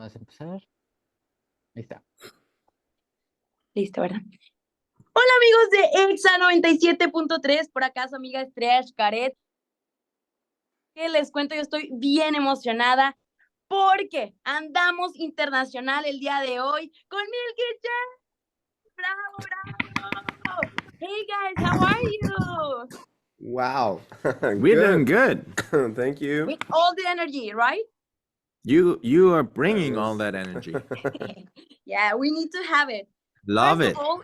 ¿Puedes empezar? Ahí está. Listo, ¿verdad? Hola amigos de EXA-97.3, por acá su amiga Estrella Xcaret. Que les cuento, yo estoy bien emocionada porque andamos internacional el día de hoy con Milky. ¡Bravo, bravo! Hey guys, how are you? Wow. We're doing good. Thank you. With all the energy, right? You are bringing all that energy. Yeah, we need to have it. Love First it. of all,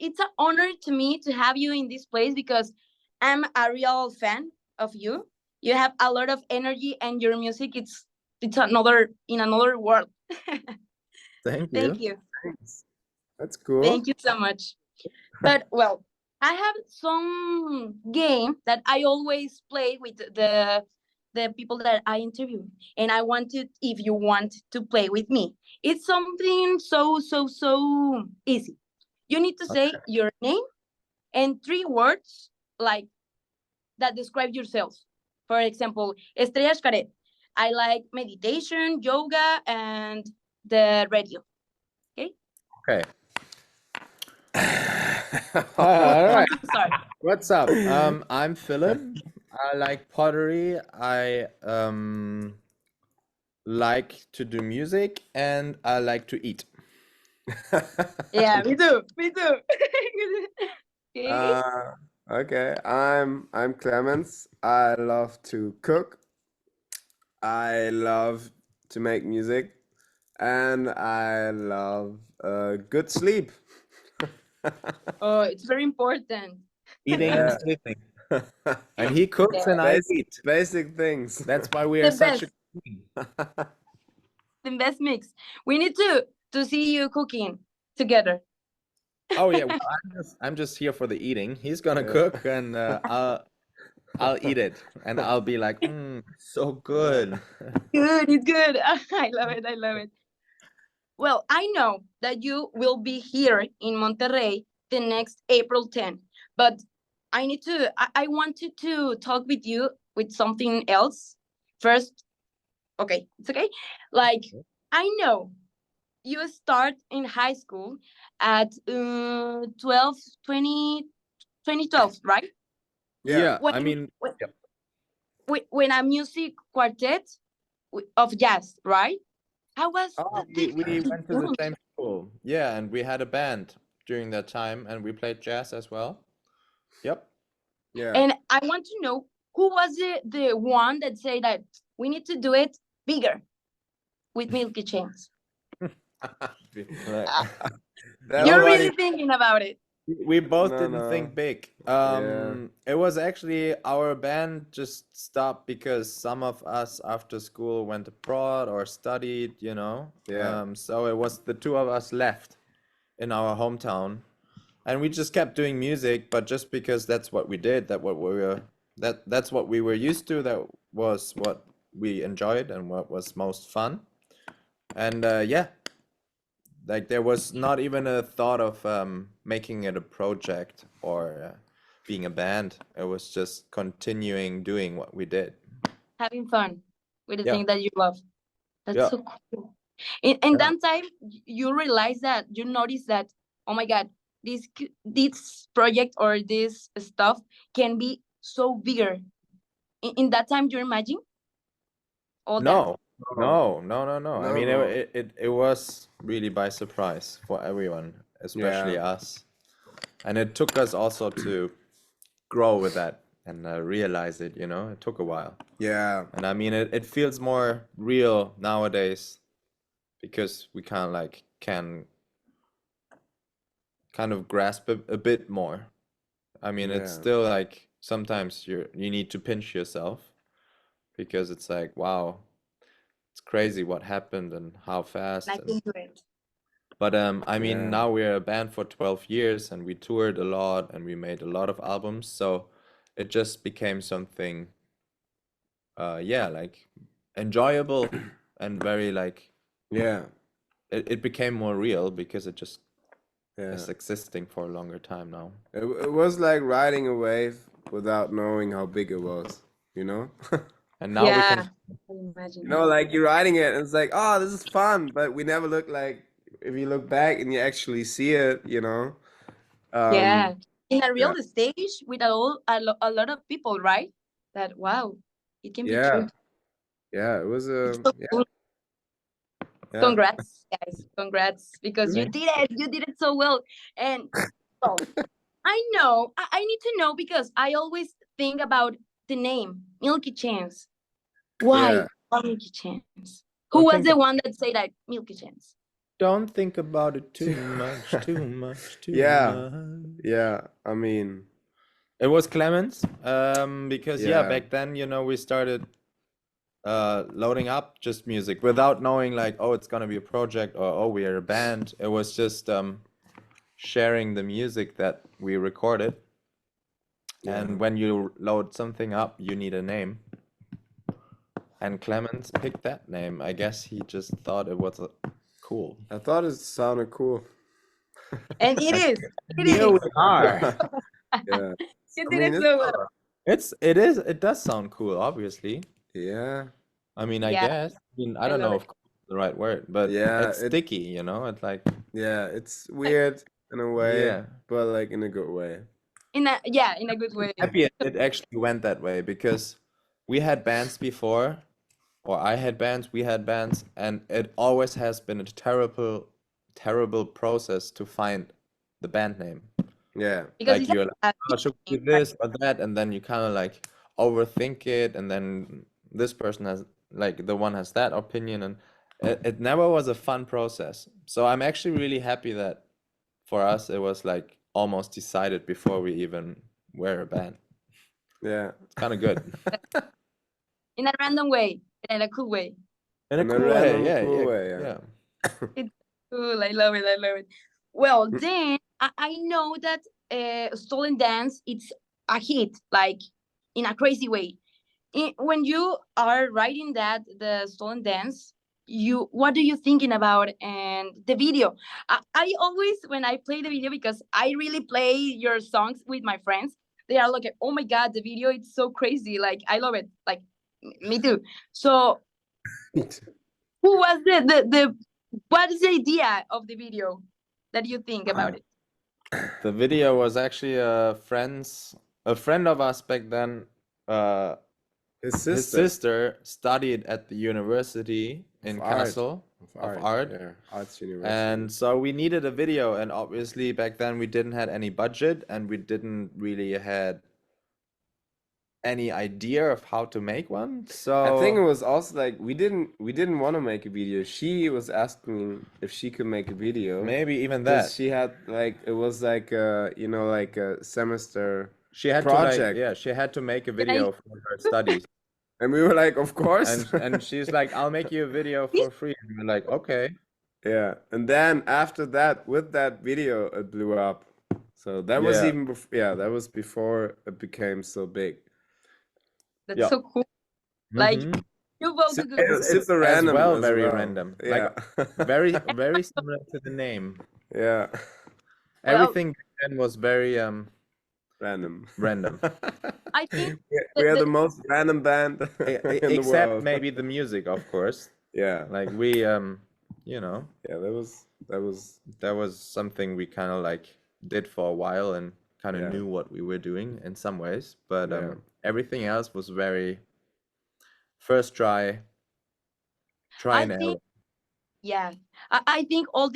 it's an honor to me to have you in this place because I'm a real fan of you. You have a lot of energy and your music, it's another world. Thank you. Thank you. Thanks. That's cool. Thank you so much. But well, I have some game that I always play with the people that I interview, and I wanted if you want to play with me. It's something so easy. You need to say your name and 3 words like that describe yourself. For example, Estrella Xcaret. I like meditation, yoga, and the radio. Okay. Okay. All right. Sorry. What's up? I'm Philip. I like pottery. I like to do music, and I like to eat. Yeah, me too. Me too. Okay. Okay. I'm Clemens. I love to cook. I love to make music, and I love good sleep. Oh, it's very important. Eating Yeah. and sleeping. And he cooks and I eat. Basic things. That's why we are The such a best. The best mix. We need to see you cooking together. Oh yeah, well, I'm just here for the eating. He's gonna Yeah. cook and I'll eat it and I'll be like, so good. Good, it's good. I love it. I love it. Well, I know that you will be here in Monterrey the next April 10, but I wanted to talk with you with something else. First, okay, it's okay. Like, I know you start in high school at 2012, right? Yeah, When, I mean, when a music quartet of jazz, right? How was we the went to the experience? same school. Yeah, and we had a band during that time and we played jazz as well. Yep. Yeah. And I want to know who was the one that said that we need to do it bigger with Milky Chains. You're really thinking about it. We both No, didn't no. think big. Yeah. It was actually our band just stopped because some of us after school went abroad or studied, you know. Yeah. So it was the 2 of us left in our hometown, and we just kept doing music, but just because that's what we did, that's what we were used to, that was what we enjoyed and what was most fun. And yeah, like there was not even a thought of making it a project or being a band. It was just continuing doing what we did. Having fun with the Yeah. thing that you love. That's Yeah. so cool. And that time you realize that, you notice that, oh my God, this project or this stuff can be so bigger. In that time, you imagine all that? No. I No, mean, no. it was really by surprise for everyone, especially us. And it took us also to grow with that and realize it, you know. It took a while. Yeah. And I mean, it feels more real nowadays because we can kind of grasp a bit more. I mean, it's Yeah. still like sometimes you need to pinch yourself because it's like, wow, it's crazy what happened and how fast. I can do it. But I mean, Yeah. now we're a band for 12 years and we toured a lot and we made a lot of albums, so it just became something yeah, like enjoyable and very like Yeah. it became more real because it just Yeah. is existing for a longer time now. It was like riding a wave without knowing how big it was, you know? And now we Yeah, can. I imagine. You know, like you're writing it and it's like, oh, this is fun, but we never look like, if you look back and you actually see it, you know. Yeah, in a real yeah. stage with a lot of people, right? That wow, it can be Yeah. true. Yeah, it was It's so yeah, cool. yeah. Congrats, guys. Congrats because you Thank did it. You did it so well. And well, I know. I need to know because I always think about the name Milky Chance. Why Yeah. Milky Chance? Who Don't was think the one that said that Milky Chance? Don't think about it too much, too much, too Yeah. much. Yeah. I mean, It was Clemens, because yeah, yeah. back then, we started loading up just music without knowing like, oh, it's gonna be a project or oh, we are a band. It was just sharing the music that we recorded. Yeah. And when you load something up, you need a name. And Clemens picked that name. I guess he just thought it was cool. I thought it sounded cool. And it is. It Here is. we are. Yeah. You I did mean, it so well. It does sound cool, obviously. yeah. I mean, I Yeah, guess. I mean, I I don't know love if cool is the right word, but Yeah, it's it- sticky, It's like, Yeah, it's weird in a way, yeah. but like in a good way. in a good way. Happy it actually went that way because we had bands before, or I had bands, we had bands, and it always has been a terrible, terrible process to find the band name. Yeah. Because Like it's you're like, a oh, should we do this or that, and then you kind of like overthink it, and then this person has like the one has that opinion, and it never was a fun process. So I'm actually really happy that for us it was like almost decided before we even were a band. Yeah. It's kind of good. in a random way, in a cool way. In a In a cool way, random yeah, cool yeah, way, yeah. yeah. Cool, I love it. I love it. Well, then I know that Stolen Dance it's a hit, like in a crazy way. When you are writing that the Stolen Dance, what are you thinking about and the video? I always when I play the video because I really play your songs with my friends. They are like, oh my god, the video it's so crazy. Like I love it. Like me too. So who was the what is the idea of the video that you think about it? The video was actually a friend of us back then. His His sister. sister studied at the university in Of art. Kassel of art. Yeah, Arts University. And so we needed a video, and obviously back then we didn't had any budget and we didn't really had any idea of how to make one. So I think it was also like we didn't want to make a video. She was asking if she could make a video. maybe even Because that. she had like it was like like a semester She had project. she had to make a video for her studies. And we were like, of course. And she's like, I'll make you a video for free. And we're like, okay. Yeah. And then after that, with that video, it blew up. So that was Yeah. even that was before it became so big. That's Yeah. so cool. Like Mhm. you both Super, good. super as random well, as very well. random. Yeah. Like very similar to the name. Yeah. Well- Everything back then was very Random. random. I think We are the most random band in the Except world. maybe the music, of course. Yeah. Like we Yeah, that was something we kind of like did for a while and kind of Yeah. knew what we were doing in some ways, but Yeah. everything else was very first try I and think error. yeah. I think all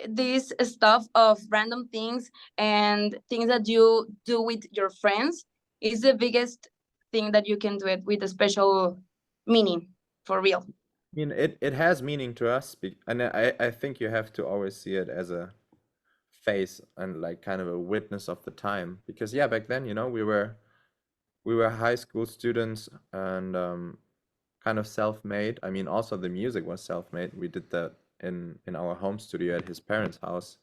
this stuff of random things and things that you do with your friends is the biggest thing that you can do it with a special meaning for real. I mean, it has meaning to us, and I think you have to always see it as a face and like kind of a witness of the time, because yeah, back then, we were high school students and kind of self-made. I mean, also the music was self-made. We did that in our home studio at his parents' house,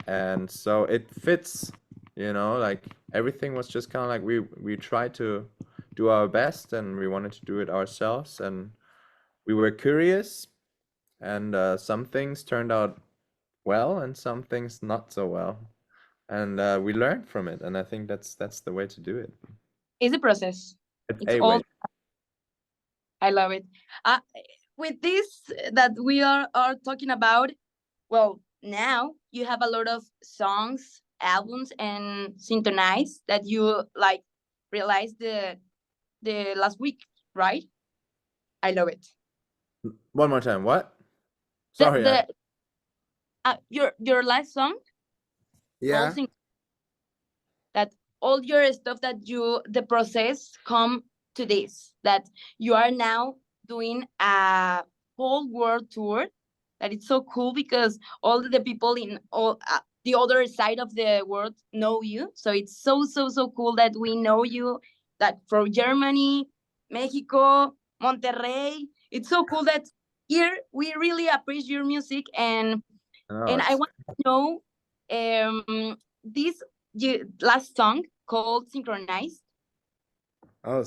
and so it fits, like everything was just kind of like we tried to do our best and we wanted to do it ourselves, and we were curious, and some things turned out well and some things not so well, and we learned from it, and I think that's the way to do it. It's a process. It's It's a all way. I love it. With this that we are talking about, well, now you have a lot of songs, albums, and synchronized that you like realized the last week, right? I love it. One more time. What? The Sorry. the your last song Yeah. called that all your stuff that you the process come to this that you are now doing a whole world tour that it's so cool because all the people in all the other side of the world know you, so it's so cool that we know you, that from Germany, Mexico, Monterrey. It's so cool that here we really appreciate your music, and No, I it's- want to know this last song called Synchronized. Oh,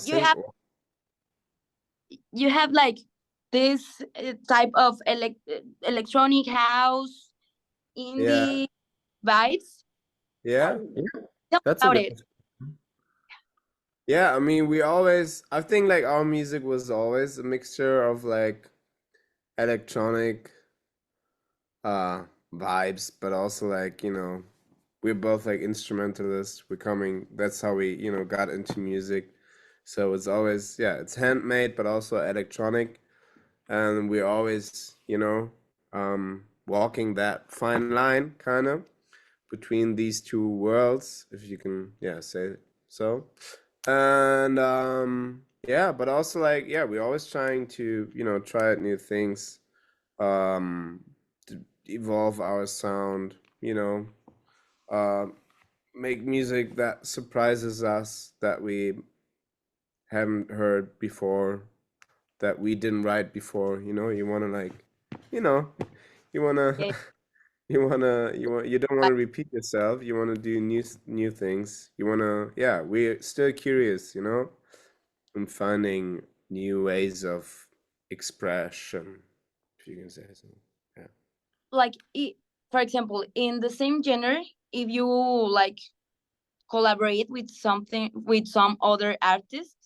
You have like this type of electronic house indie vibes. yeah. Tell me that's a about good. it. Yeah, I mean, I think like our music was always a mixture of like electronic vibes, but also like, we're both like instrumentalists. That's how we, got into music. So it's always, yeah, it's handmade, but also electronic. And we're always, walking that fine line kind of between these two worlds, if you can, yeah, say so. And yeah, but also like, yeah, we're always trying to, try out new things, to evolve our sound, make music that surprises us, that we haven't heard before, that we didn't write before. You want to like, you know, you want to Yeah. you don't want to repeat yourself. You want to do new things. You want to, yeah, we're still curious, and finding new ways of expression, if you can say so. Yeah. Like for example, in the same genre, if you like collaborate with some other artist,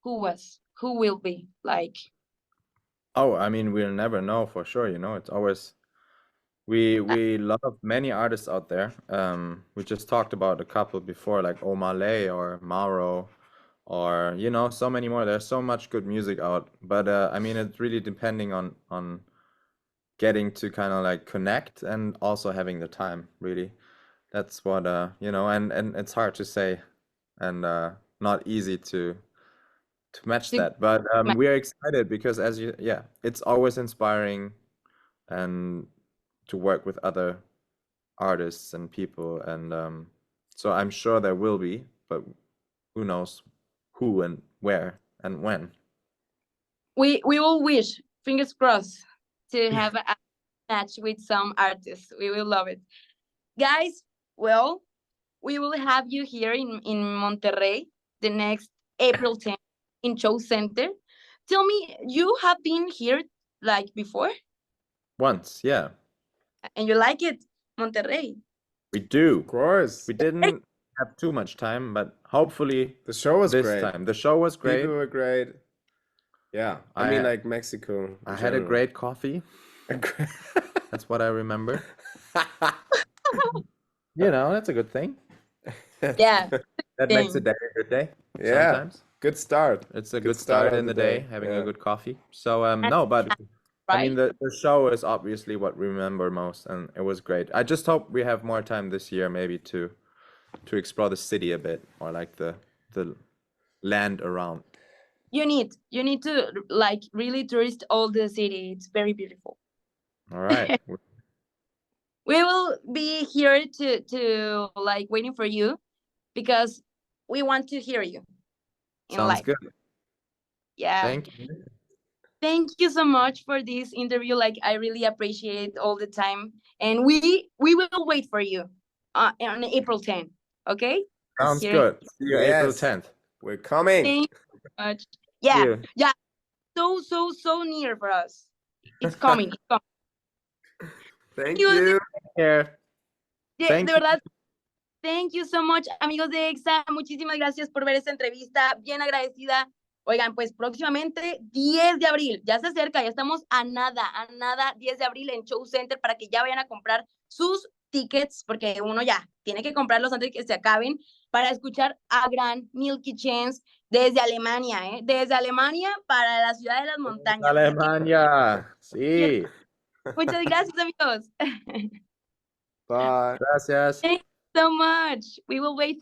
who will be like? Oh, I mean, we'll never know for sure. It's always we love many artists out there. We just talked about a couple before, like Omale or Mauro, or so many more. There's so much good music out, but I mean, it's really depending on getting to kind of like connect and also having the time. Really, that's what and it's hard to say, and not easy to match To that. But ma- we're excited because it's always inspiring and to work with other artists and people, and so I'm sure there will be, but who knows who and where and when. we will wish, fingers crossed, to have a match with some artists. We will love it, guys. Well, we will have you here in Monterrey the next April 10th in SHOWCENTER. Tell me, you have been here like before Once, yeah, and you like it, Monterrey? we do. Of course. We didn't have too much time, but hopefully The show was this great. time. The show was great. People were great. Yeah. I mean, I- like Mexico. in I had a general. great coffee. That's what I remember. That's a good thing. Yeah. That makes a Thing. day a good day. Yeah. Sometimes Good start. it's a Good good start start in of the the day, day. having Yeah. a good coffee. So no, but I mean Right? the show is obviously what we remember most, and it was great. I just hope we have more time this year, maybe to explore the city a bit, or like the land around. You need to like really tourist all the city. It's very beautiful. All right. We will be here to like waiting for you because we want to hear you in Sounds live. good. Yeah. Thank you. Thank you so much for this interview. Like I really appreciate all the time, and we will wait for you on April 10th. Okay. Sounds Here- good. See you April Yes. 10th. We're coming. Thank you so much. See Yeah. you. Yeah. So near for us. It's coming. It's coming. Thank you. you. Take care. Thank De you. verdad, thank you so much, amigos de EXA. Muchísimas gracias por ver esta entrevista. Bien agradecida Oigan, pues próximamente 10 de abril, ya se acerca, ya estamos a nada, 10 de abril en Show Center para que ya vayan a comprar sus tickets, porque uno ya tiene que comprarlos antes de que se acaben, para escuchar a gran Milky Chance desde Alemania, desde Alemania para la ciudad de las montañas. Así que, Alemania, sí. muchas gracias, amigos. Bye. Gracias. Thanks so much. We will wait for